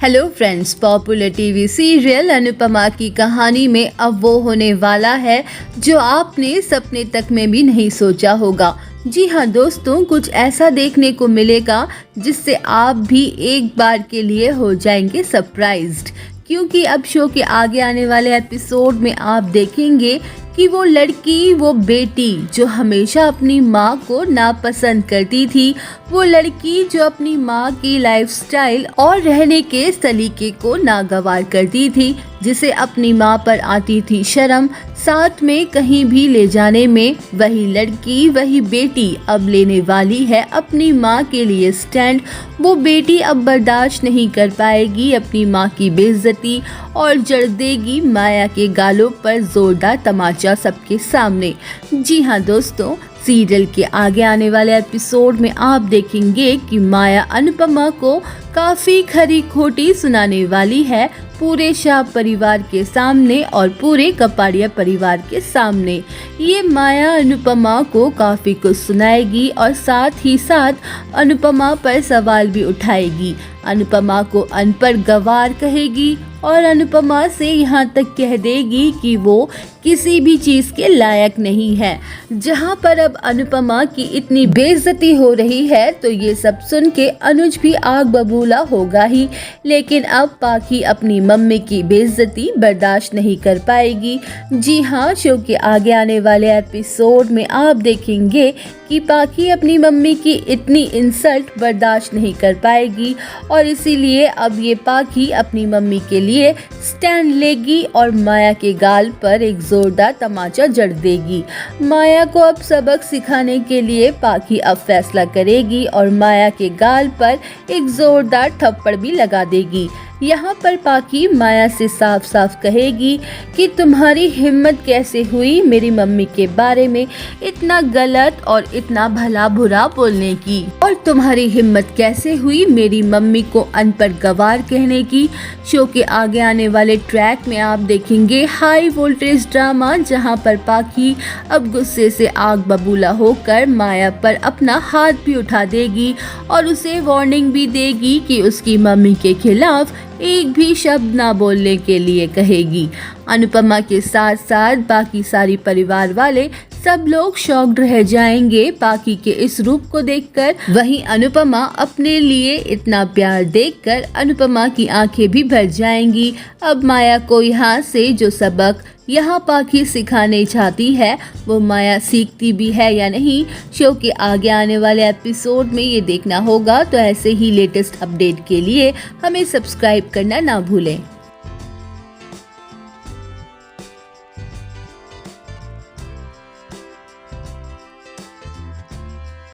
Hello friends, popular TV serial Anupama की कहानी में अब वो होने वाला है जो आपने सपने तक में भी नहीं सोचा होगा। जी हाँ दोस्तों, कुछ ऐसा देखने को मिलेगा जिससे आप भी एक बार के लिए हो जाएंगे सरप्राइज्ड, क्योंकि अब शो के आगे आने वाले एपिसोड में आप देखेंगे कि वो लड़की, वो बेटी जो हमेशा अपनी माँ को नापसंद करती थी, वो लड़की जो अपनी माँ की लाइफस्टाइल और रहने के सलीके को नागवार करती थी, जिसे अपनी माँ पर आती थी शर्म साथ में कहीं भी ले जाने में, वही लड़की, वही बेटी अब लेने वाली है अपनी माँ के लिए स्टैंड। वो बेटी अब बर्दाश्त नहीं कर पाएगी अपनी माँ की बेइज्जती और जड़ देगी माया के गालों पर जोरदार तमाचा सबके सामने। जी हाँ दोस्तों, सीरियल के आगे आने वाले एपिसोड में आप देखेंगे कि माया अनुपमा को काफी खरी खोटी सुनाने वाली है पूरे शाह परिवार के सामने और पूरे कपाड़िया परिवार के सामने। ये माया अनुपमा को काफी कुछ सुनाएगी और साथ ही साथ अनुपमा पर सवाल भी उठाएगी। अनुपमा को अनपढ़ गवार कहेगी और अनुपमा से यहाँ तक कह देगी कि वो किसी भी चीज के लायक नहीं है। जहाँ पर अब अनुपमा की इतनी बेइज्जती हो रही है तो ये सब सुन के अनुज भी आग बबूला होगा ही, लेकिन अब पाखी अपनी मम्मी की बेइज्जती बर्दाश्त नहीं कर पाएगी। जी हाँ, शो के आगे आने वाले एपिसोड में आप देखेंगे कि पाखी अपनी मम्मी की इतनी इंसल्ट बर्दाश्त नहीं कर पाएगी और इसीलिए अब ये पाखी अपनी मम्मी के लिए स्टैंड लेगी और माया के गाल पर एक जोरदार तमाचा जड़ देगी। माया को अब सबक सिखाने के लिए पाखी अब फैसला करेगी और माया के गाल पर एक जोरदार थप्पड़ भी लगा देगी। यहाँ पर पाखी माया से साफ साफ कहेगी कि तुम्हारी हिम्मत कैसे हुई मेरी मम्मी के बारे में इतना गलत और इतना भला बुरा बोलने की, और तुम्हारी हिम्मत कैसे हुई मेरी मम्मी को अनपढ़ गवार कहने की। शो के आगे आने वाले ट्रैक में आप देखेंगे हाई वोल्टेज ड्रामा, जहाँ पर पाखी अब गुस्से से आग बबूला होकर माया पर अपना हाथ भी उठा देगी और उसे वार्निंग भी देगी कि उसकी मम्मी के खिलाफ एक भी शब्द ना बोलने के लिए कहेगी। अनुपमा के साथ साथ बाकी सारी परिवार वाले सब लोग शॉक्ड रह जाएंगे पाखी के इस रूप को देखकर। वहीं अनुपमा अपने लिए इतना प्यार देखकर अनुपमा की आंखें भी भर जाएंगी। अब माया को यहाँ से जो सबक यहाँ पाखी सिखाने चाहती है वो माया सीखती भी है या नहीं, शो के आगे आने वाले एपिसोड में ये देखना होगा। तो ऐसे ही लेटेस्ट अपडेट के लिए हमें सब्सक्राइब करना ना भूलें।